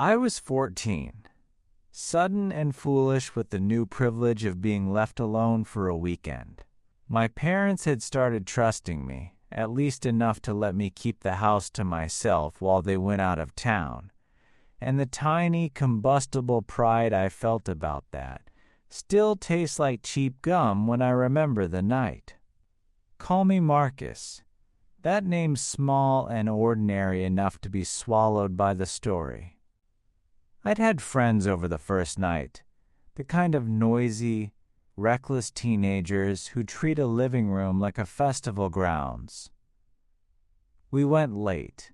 I was 14, sudden and foolish with the new privilege of being left alone for a weekend. My parents had started trusting me, at least enough to let me keep the house to myself while they went out of town, and the tiny combustible pride I felt about that still tastes like cheap gum when I remember the night. Call me Marcus. That name's small and ordinary enough to be swallowed by the story. I'd had friends over the first night, the kind of noisy, reckless teenagers who treat a living room like a festival grounds. We went late.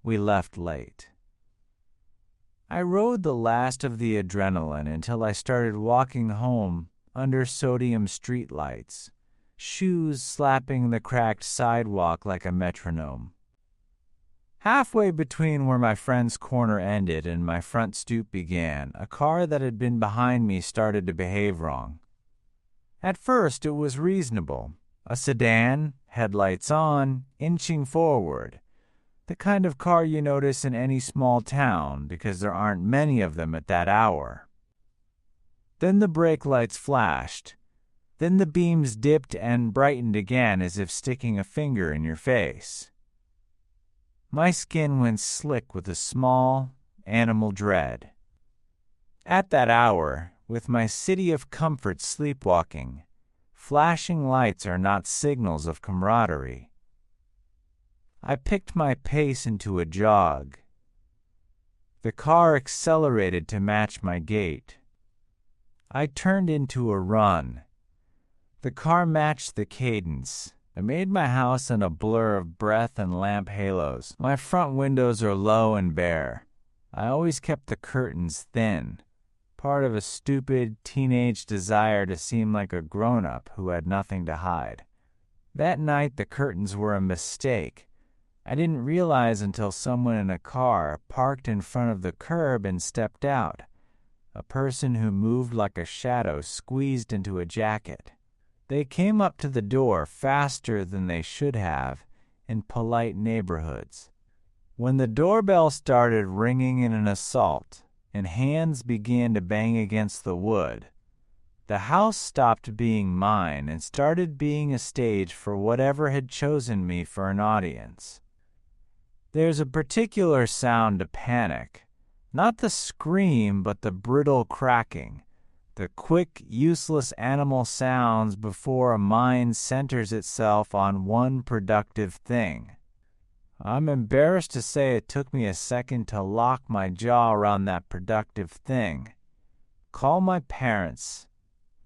We left late. I rode the last of the adrenaline until I started walking home under sodium streetlights, shoes slapping the cracked sidewalk like a metronome. Halfway between where my friend's corner ended and my front stoop began, a car that had been behind me started to behave wrong. At first, it was reasonable. A sedan, headlights on, inching forward. The kind of car you notice in any small town because there aren't many of them at that hour. Then the brake lights flashed. Then the beams dipped and brightened again as if sticking a finger in your face. My skin went slick with a small, animal dread. At that hour, with my city of comfort sleepwalking, flashing lights are not signals of camaraderie. I picked my pace into a jog. The car accelerated to match my gait. I turned into a run. The car matched the cadence. I made my house in a blur of breath and lamp halos. My front windows are low and bare. I always kept the curtains thin, part of a stupid teenage desire to seem like a grown-up who had nothing to hide. That night the curtains were a mistake. I didn't realize until someone in a car parked in front of the curb and stepped out. A person who moved like a shadow squeezed into a jacket. They came up to the door faster than they should have in polite neighborhoods. When the doorbell started ringing in an assault and hands began to bang against the wood, the house stopped being mine and started being a stage for whatever had chosen me for an audience. There's a particular sound to panic, not the scream but the brittle cracking. The quick, useless animal sounds before a mind centers itself on one productive thing. I'm embarrassed to say it took me a second to lock my jaw around that productive thing. Call my parents.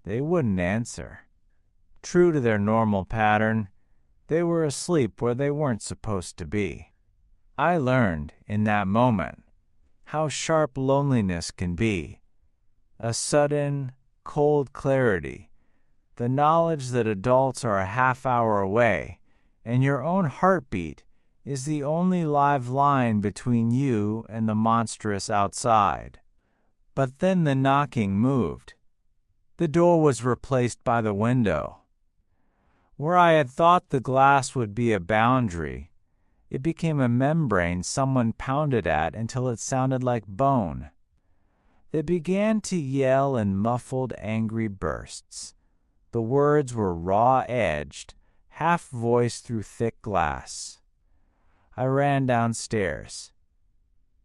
They wouldn't answer. True to their normal pattern, they were asleep where they weren't supposed to be. I learned, in that moment, how sharp loneliness can be. A sudden, cold clarity, the knowledge that adults are a half hour away, and your own heartbeat is the only live line between you and the monstrous outside. But then the knocking moved. The door was replaced by the window. Where I had thought the glass would be a boundary, it became a membrane someone pounded at until it sounded like bone. They began to yell in muffled, angry bursts. The words were raw-edged, half-voiced through thick glass. I ran downstairs.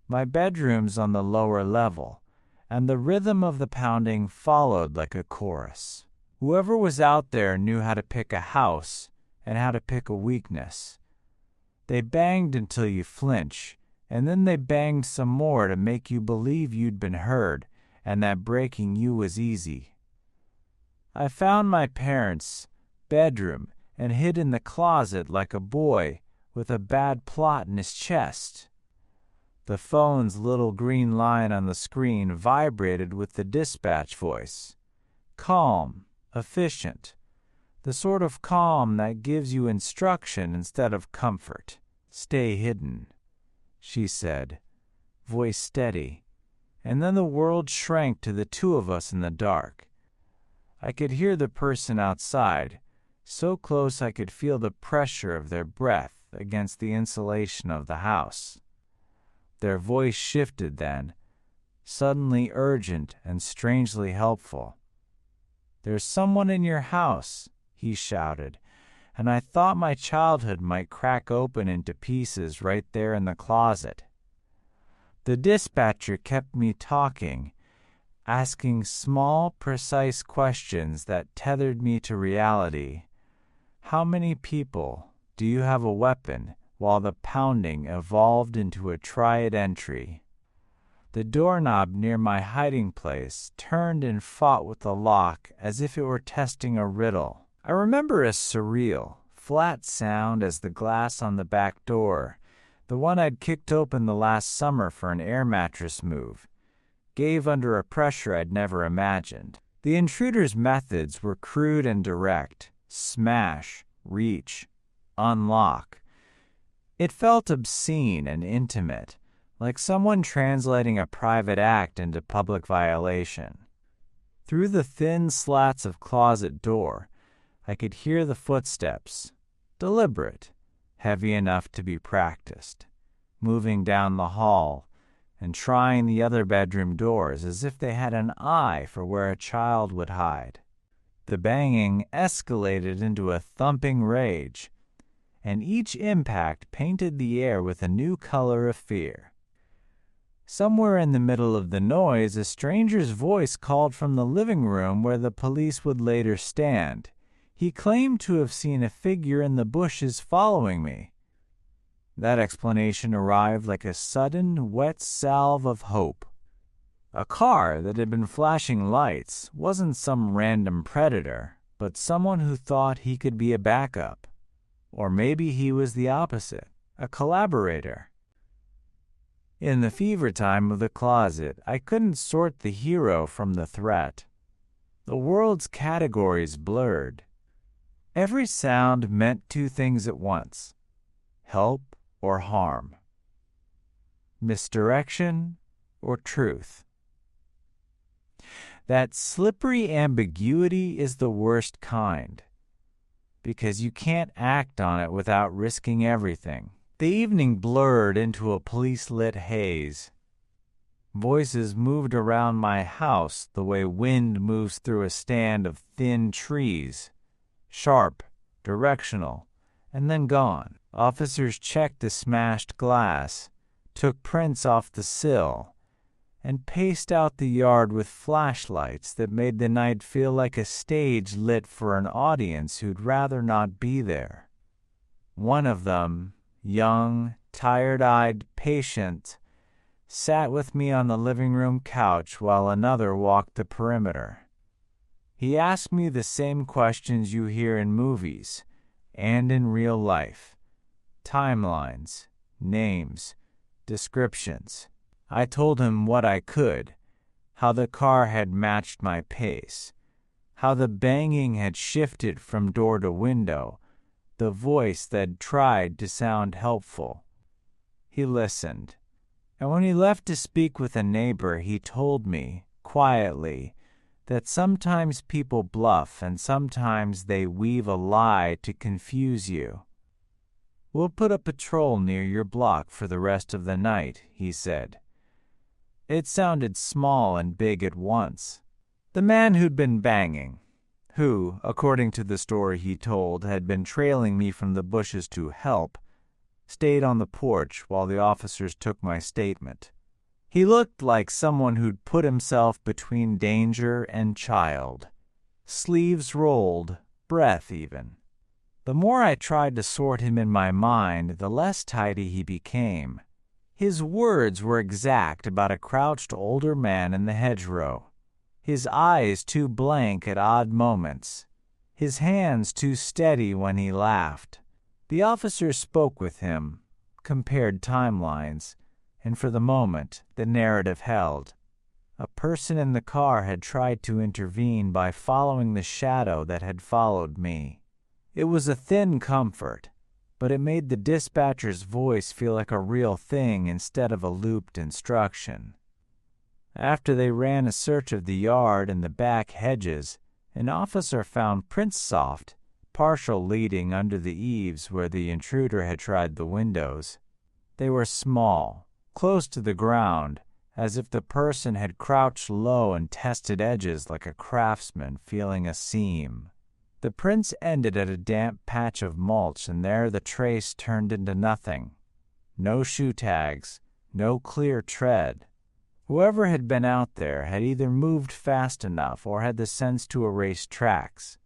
My bedroom's on the lower level, and the rhythm of the pounding followed like a chorus. Whoever was out there knew how to pick a house and how to pick a weakness. They banged until you flinch, and then they banged some more to make you believe you'd been heard and that breaking you was easy. I found my parents' bedroom and hid in the closet like a boy with a bad plot in his chest. The phone's little green line on the screen vibrated with the dispatch voice. Calm, efficient, the sort of calm that gives you instruction instead of comfort. Stay hidden, she said, voice steady, and then the world shrank to the two of us in the dark. I could hear the person outside, so close I could feel the pressure of their breath against the insulation of the house. Their voice shifted then, suddenly urgent and strangely helpful. "There's someone in your house," he shouted, and I thought my childhood might crack open into pieces right there in the closet. The dispatcher kept me talking, asking small, precise questions that tethered me to reality. "How many people? Do you have a weapon?" While the pounding evolved into a triad entry. The doorknob near my hiding place turned and fought with the lock as if it were testing a riddle. I remember a surreal, flat sound as the glass on the back door, the one I'd kicked open the last summer for an air mattress move, gave under a pressure I'd never imagined. The intruder's methods were crude and direct: smash, reach, unlock. It felt obscene and intimate, like someone translating a private act into public violation. Through the thin slats of closet door, I could hear the footsteps, deliberate, heavy enough to be practiced, moving down the hall and trying the other bedroom doors as if they had an eye for where a child would hide. The banging escalated into a thumping rage, and each impact painted the air with a new color of fear. Somewhere in the middle of the noise, a stranger's voice called from the living room where the police would later stand. He claimed to have seen a figure in the bushes following me. That explanation arrived like a sudden, wet salve of hope. A car that had been flashing lights wasn't some random predator, but someone who thought he could be a backup. Or maybe he was the opposite, a collaborator. In the fever time of the closet, I couldn't sort the hero from the threat. The world's categories blurred. Every sound meant two things at once: help or harm, misdirection or truth. That slippery ambiguity is the worst kind, because you can't act on it without risking everything. The evening blurred into a police-lit haze. Voices moved around my house the way wind moves through a stand of thin trees, sharp, directional, and then gone. Officers checked the smashed glass, took prints off the sill, and paced out the yard with flashlights that made the night feel like a stage lit for an audience who'd rather not be there. One of them, young, tired-eyed, patient, sat with me on the living room couch while another walked the perimeter. He asked me the same questions you hear in movies and in real life: timelines, names, descriptions. I told him what I could, how the car had matched my pace, how the banging had shifted from door to window, the voice that tried to sound helpful. He listened, and when he left to speak with a neighbor, he told me, quietly, that sometimes people bluff and sometimes they weave a lie to confuse you. "We'll put a patrol near your block for the rest of the night," he said. It sounded small and big at once. The man who'd been banging, who, according to the story he told, had been trailing me from the bushes to help, stayed on the porch while the officers took my statement. He looked like someone who'd put himself between danger and child. Sleeves rolled, breath even. The more I tried to sort him in my mind, the less tidy he became. His words were exact about a crouched older man in the hedgerow, his eyes too blank at odd moments, his hands too steady when he laughed. The officers spoke with him, compared timelines, and for the moment the narrative held. A person in the car had tried to intervene by following the shadow that had followed me. It was a thin comfort, but it made the dispatcher's voice feel like a real thing instead of a looped instruction. After they ran a search of the yard and the back hedges, an officer found prints soft, partial leading under the eaves where the intruder had tried the windows. They were small, close to the ground, as if the person had crouched low and tested edges like a craftsman feeling a seam. The prints ended at a damp patch of mulch, and there the trace turned into nothing. No shoe tags, no clear tread. Whoever had been out there had either moved fast enough or had the sense to erase tracks.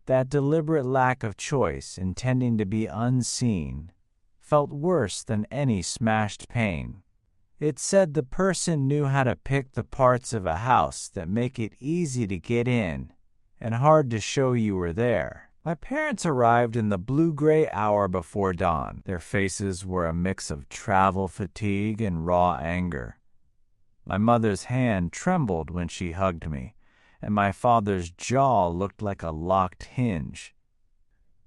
That deliberate lack of choice, intending to be unseen, felt worse than any smashed pane. It said the person knew how to pick the parts of a house that make it easy to get in and hard to show you were there. My parents arrived in the blue-gray hour before dawn. Their faces were a mix of travel fatigue and raw anger. My mother's hand trembled when she hugged me, and my father's jaw looked like a locked hinge.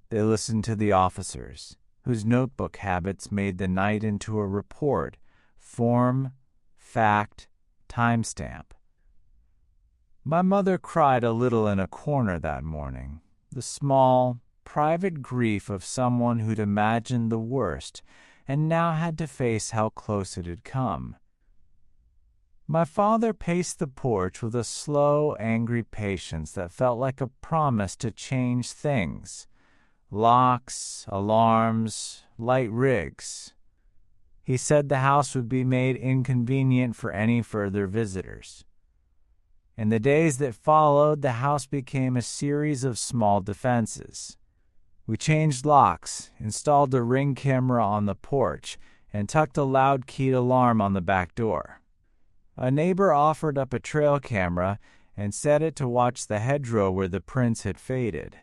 They listened to the officers, whose notebook habits made the night into a report, form, fact, timestamp. My mother cried a little in a corner that morning, the small, private grief of someone who'd imagined the worst and now had to face how close it had come. My father paced the porch with a slow, angry patience that felt like a promise to change things. Locks, alarms, light rigs. He said the house would be made inconvenient for any further visitors. In the days that followed, the house became a series of small defenses. We changed locks, installed a Ring camera on the porch, and tucked a loud-keyed alarm on the back door. A neighbor offered up a trail camera and set it to watch the hedgerow where the prints had faded.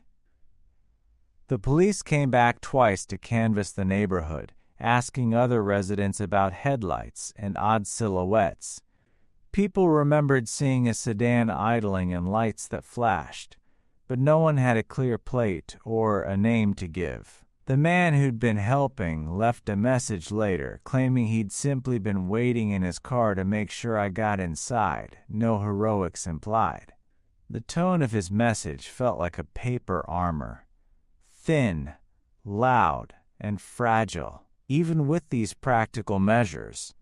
The police came back twice to canvass the neighborhood, asking other residents about headlights and odd silhouettes. People remembered seeing a sedan idling and lights that flashed, but no one had a clear plate or a name to give. The man who'd been helping left a message later, claiming he'd simply been waiting in his car to make sure I got inside, no heroics implied. The tone of his message felt like a paper armor. Thin, loud, and fragile. Even with these practical measures,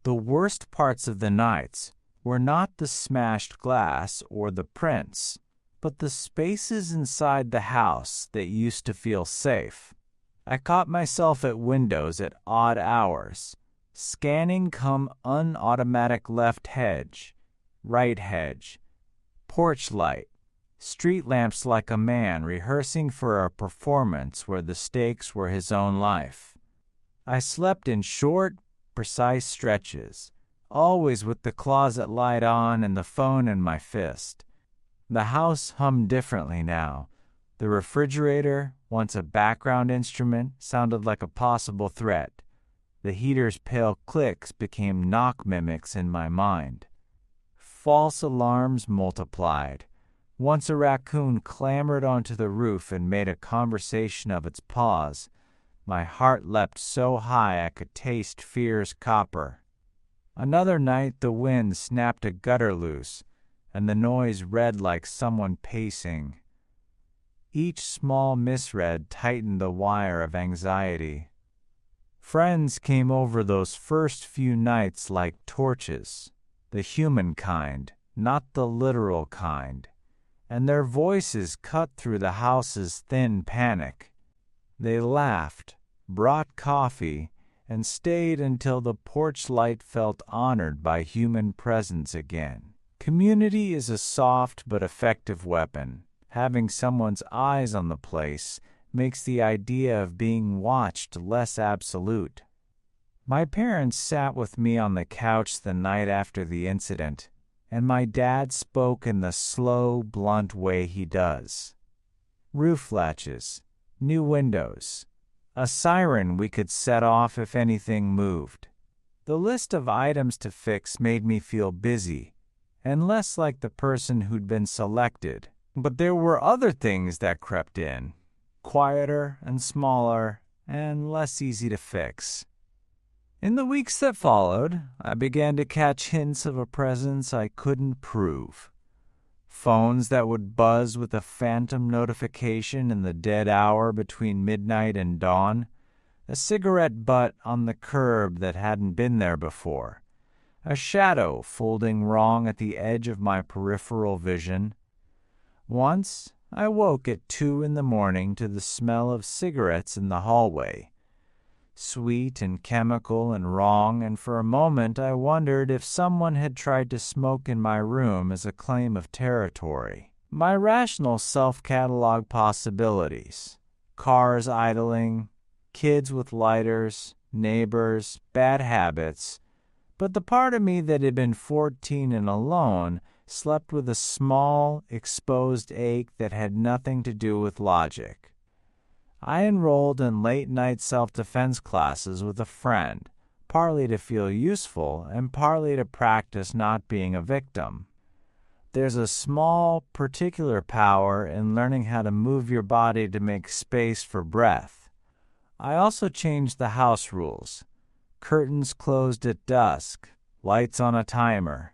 the worst parts of the nights were not the smashed glass or the prints, but the spaces inside the house that used to feel safe. I caught myself at windows at odd hours, scanning come unautomatic left hedge, right hedge, porch light, street lamps like a man rehearsing for a performance where the stakes were his own life. I slept in short, precise stretches, always with the closet light on and the phone in my fist. The house hummed differently now. The refrigerator, once a background instrument, sounded like a possible threat. The heater's pale clicks became knock mimics in my mind. False alarms multiplied. Once a raccoon clambered onto the roof and made a conversation of its paws. My heart leapt so high I could taste fear's copper. Another night the wind snapped a gutter loose, and the noise read like someone pacing. Each small misread tightened the wire of anxiety. Friends came over those first few nights like torches, the human kind, not the literal kind, and their voices cut through the house's thin panic. They laughed, brought coffee, and stayed until the porch light felt honored by human presence again. Community is a soft but effective weapon. Having someone's eyes on the place makes the idea of being watched less absolute. My parents sat with me on the couch the night after the incident, and my dad spoke in the slow, blunt way he does. Roof latches, new windows, a siren we could set off if anything moved. The list of items to fix made me feel busy, and less like the person who'd been selected. But there were other things that crept in, quieter and smaller and less easy to fix. In the weeks that followed, I began to catch hints of a presence I couldn't prove. Phones that would buzz with a phantom notification in the dead hour between midnight and dawn, a cigarette butt on the curb that hadn't been there before, a shadow folding wrong at the edge of my peripheral vision. Once, I woke at 2 in the morning to the smell of cigarettes in the hallway, sweet and chemical and wrong, and for a moment I wondered if someone had tried to smoke in my room as a claim of territory. My rational self-catalog possibilities: cars idling, kids with lighters, neighbors, bad habits. But the part of me that had been 14 and alone slept with a small, exposed ache that had nothing to do with logic. I enrolled in late-night self-defense classes with a friend, partly to feel useful and partly to practice not being a victim. There's a small, particular power in learning how to move your body to make space for breath. I also changed the house rules. Curtains closed at dusk, lights on a timer,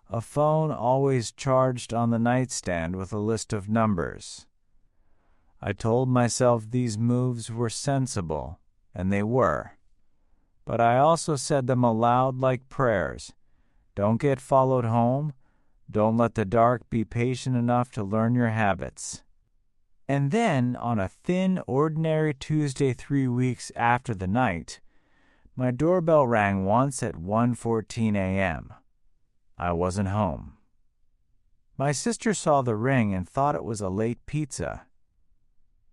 a phone always charged on the nightstand with a list of numbers. I told myself these moves were sensible, and they were. But I also said them aloud like prayers. Don't get followed home. Don't let the dark be patient enough to learn your habits. And then, on a thin, ordinary Tuesday 3 weeks after the night, my doorbell rang once at 1:14 a.m. I wasn't home. My sister saw the ring and thought it was a late pizza.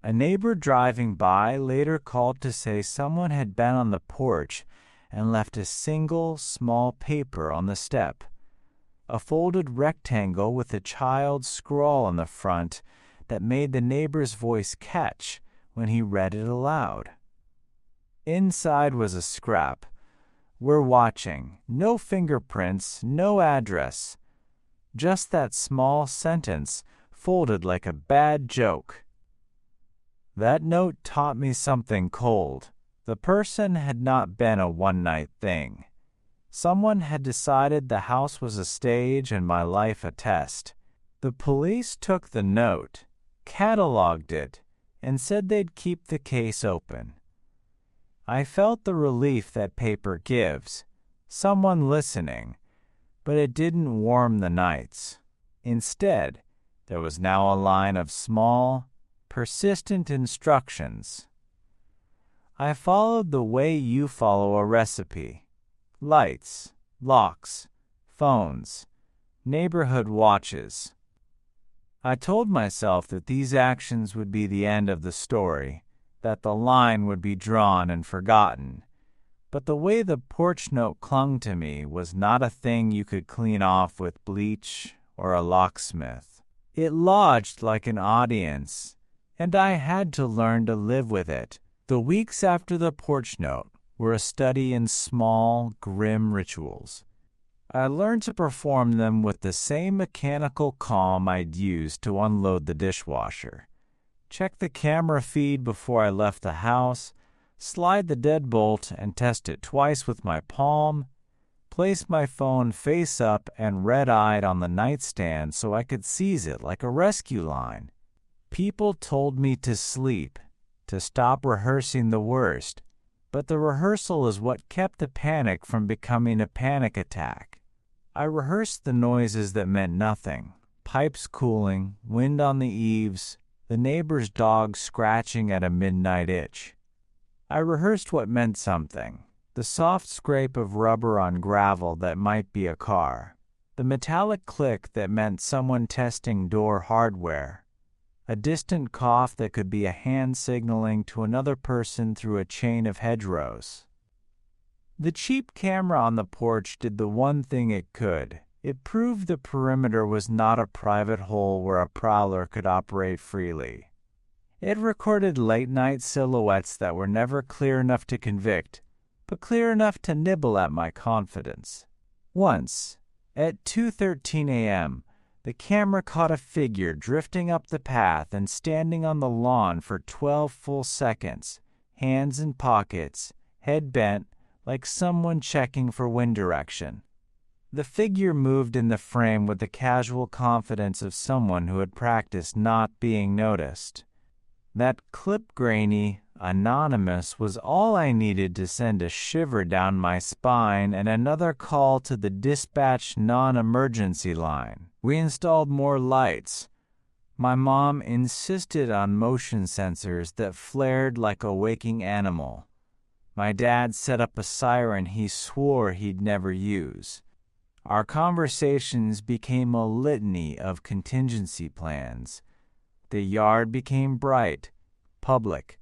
A neighbor driving by later called to say someone had been on the porch and left a single, small paper on the step, a folded rectangle with a child's scrawl on the front that made the neighbor's voice catch when he read it aloud. Inside was a scrap. "We're watching. No fingerprints, no address." Just that small sentence folded like a bad joke. That note taught me something cold. The person had not been a one-night thing. Someone had decided the house was a stage and my life a test. The police took the note, cataloged it, and said they'd keep the case open. I felt the relief that paper gives, someone listening, but it didn't warm the nights. Instead, there was now a line of small, persistent instructions. I followed the way you follow a recipe: lights, locks, phones, neighborhood watches. I told myself that these actions would be the end of the story, that the line would be drawn and forgotten. But the way the porch note clung to me was not a thing you could clean off with bleach or a locksmith. It lodged like an audience, and I had to learn to live with it. The weeks after the porch note were a study in small, grim rituals. I learned to perform them with the same mechanical calm I'd used to unload the dishwasher. Check the camera feed before I left the house, slide the deadbolt and test it twice with my palm, place my phone face up and red-eyed on the nightstand so I could seize it like a rescue line. People told me to sleep, to stop rehearsing the worst, but the rehearsal is what kept the panic from becoming a panic attack. I rehearsed the noises that meant nothing: pipes cooling, wind on the eaves, the neighbor's dog scratching at a midnight itch. I rehearsed what meant something: the soft scrape of rubber on gravel that might be a car, the metallic click that meant someone testing door hardware, a distant cough that could be a hand signaling to another person through a chain of hedgerows. The cheap camera on the porch did the one thing it could. It proved the perimeter was not a private hole where a prowler could operate freely. It recorded late-night silhouettes that were never clear enough to convict, but clear enough to nibble at my confidence. Once, at 2:13 a.m., the camera caught a figure drifting up the path and standing on the lawn for 12 full seconds, hands in pockets, head bent, like someone checking for wind direction. The figure moved in the frame with the casual confidence of someone who had practiced not being noticed. That clip-grainy, anonymous was all I needed to send a shiver down my spine and another call to the dispatch non-emergency line. We installed more lights. My mom insisted on motion sensors that flared like a waking animal. My dad set up a siren he swore he'd never use. Our conversations became a litany of contingency plans. The yard became bright, public.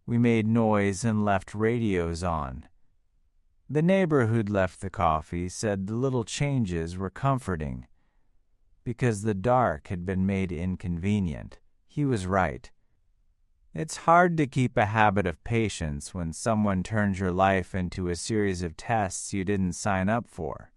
We made noise and left radios on. The neighbor who'd left the coffee said the little changes were comforting, because the dark had been made inconvenient. He was right. It's hard to keep a habit of patience when someone turns your life into a series of tests you didn't sign up for.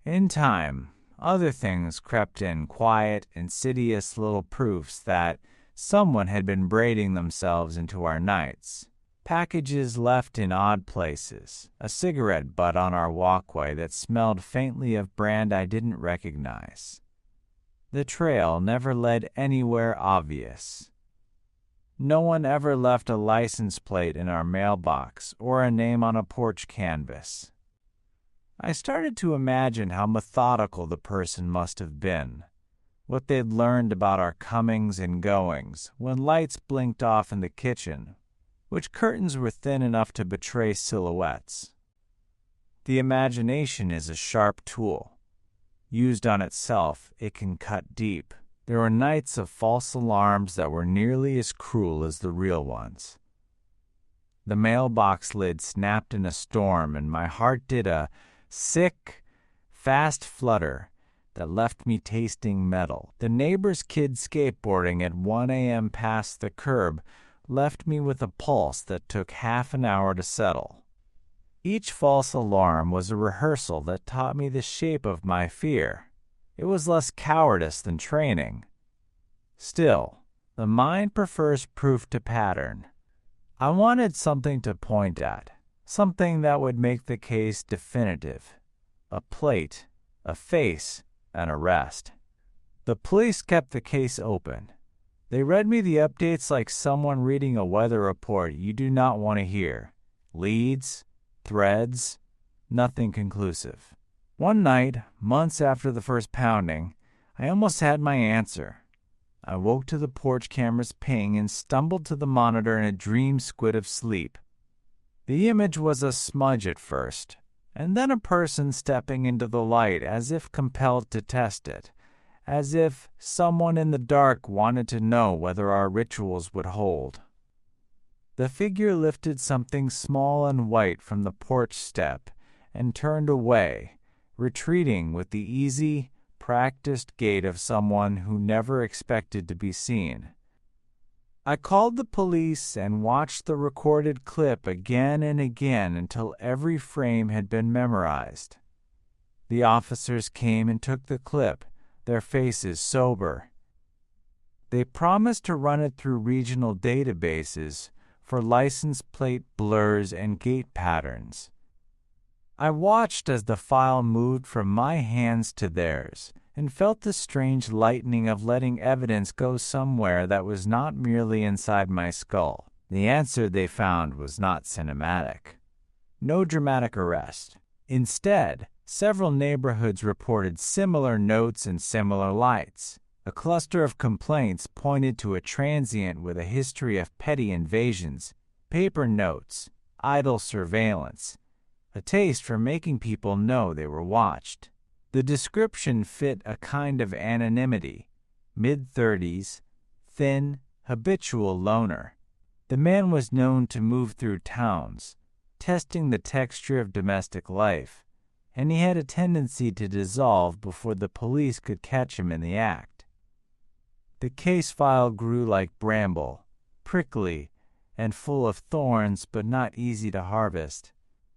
In time, other things crept in, quiet, insidious little proofs that someone had been braiding themselves into our nights. Packages left in odd places, a cigarette butt on our walkway that smelled faintly of brand I didn't recognize. The trail never led anywhere obvious. No one ever left a license plate in our mailbox or a name on a porch canvas. I started to imagine how methodical the person must have been, what they'd learned about our comings and goings when lights blinked off in the kitchen, which curtains were thin enough to betray silhouettes. The imagination is a sharp tool. Used on itself, it can cut deep. There were nights of false alarms that were nearly as cruel as the real ones. The mailbox lid snapped in a storm, and my heart did a sick, fast flutter that left me tasting metal. The neighbor's kid skateboarding at 1 a.m. past the curb left me with a pulse that took half an hour to settle. Each false alarm was a rehearsal that taught me the shape of my fear. It was less cowardice than training. Still, the mind prefers proof to pattern. I wanted something to point at, something that would make the case definitive. A plate, a face, an arrest. The police kept the case open. They read me the updates like someone reading a weather report you do not want to hear. Leads, threads, nothing conclusive. One night, months after the first pounding, I almost had my answer. I woke to the porch camera's ping and stumbled to the monitor in a dream squid of sleep. The image was a smudge at first, and then a person stepping into the light as if compelled to test it, as if someone in the dark wanted to know whether our rituals would hold. The figure lifted something small and white from the porch step and turned away, retreating with the easy, practiced gait of someone who never expected to be seen. I called the police and watched the recorded clip again and again until every frame had been memorized. The officers came and took the clip, their faces sober. They promised to run it through regional databases for license plate blurs and gait patterns. I watched as the file moved from my hands to theirs and felt the strange lightening of letting evidence go somewhere that was not merely inside my skull. The answer they found was not cinematic. No dramatic arrest. Instead, several neighborhoods reported similar notes and similar lights. A cluster of complaints pointed to a transient with a history of petty invasions, paper notes, idle surveillance, a taste for making people know they were watched. The description fit a kind of anonymity, mid-30s, thin, habitual loner. The man was known to move through towns, testing the texture of domestic life, and he had a tendency to dissolve before the police could catch him in the act. The case file grew like bramble, prickly, and full of thorns but not easy to harvest.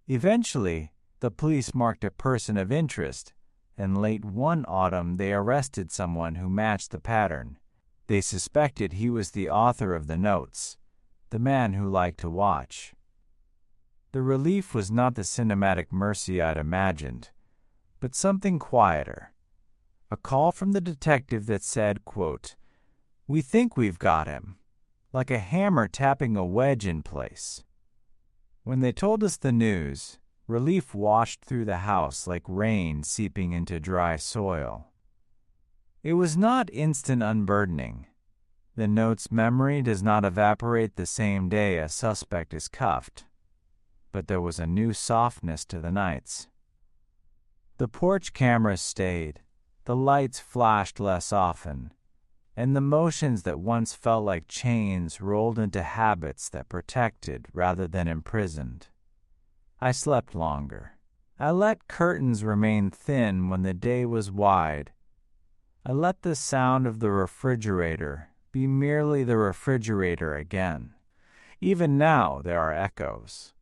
Eventually, the police marked a person of interest, and late one autumn they arrested someone who matched the pattern. They suspected he was the author of the notes, the man who liked to watch. The relief was not the cinematic mercy I'd imagined, but something quieter. A call from the detective that said, quote, "We think we've got him," like a hammer tapping a wedge in place. When they told us the news, relief washed through the house like rain seeping into dry soil. It was not instant unburdening. The note's memory does not evaporate the same day a suspect is cuffed, but there was a new softness to the nights. The porch cameras stayed, the lights flashed less often, and the motions that once felt like chains rolled into habits that protected rather than imprisoned. I slept longer. I let curtains remain thin when the day was wide. I let the sound of the refrigerator be merely the refrigerator again. Even now there are echoes.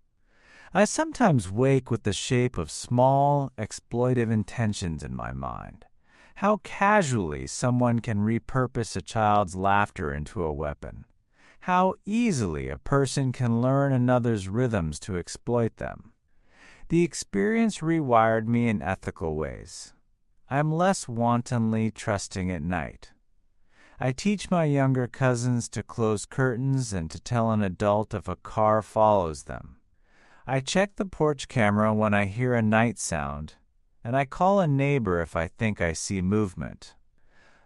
I sometimes wake with the shape of small, exploitive intentions in my mind. How casually someone can repurpose a child's laughter into a weapon. How easily a person can learn another's rhythms to exploit them. The experience rewired me in ethical ways. I am less wantonly trusting at night. I teach my younger cousins to close curtains and to tell an adult if a car follows them. I check the porch camera when I hear a night sound, and I call a neighbor if I think I see movement.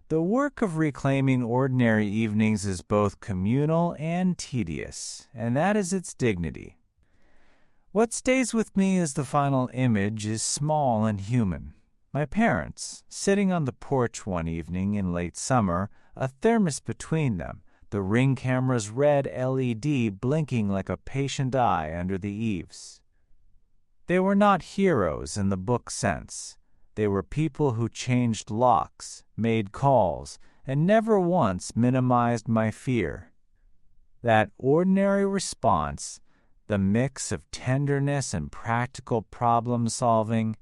The work of reclaiming ordinary evenings is both communal and tedious, and that is its dignity. What stays with me as the final image is small and human. My parents, sitting on the porch one evening in late summer, a thermos between them, the Ring camera's red LED blinking like a patient eye under the eaves. They were not heroes in the book sense. They were people who changed locks, made calls, and never once minimized my fear. That ordinary response, the mix of tenderness and practical problem solving,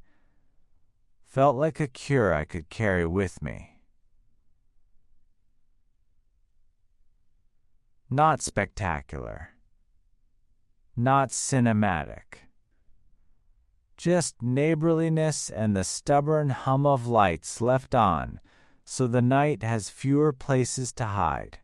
felt like a cure I could carry with me. Not spectacular. Not cinematic. Just neighborliness and the stubborn hum of lights left on, so the night has fewer places to hide.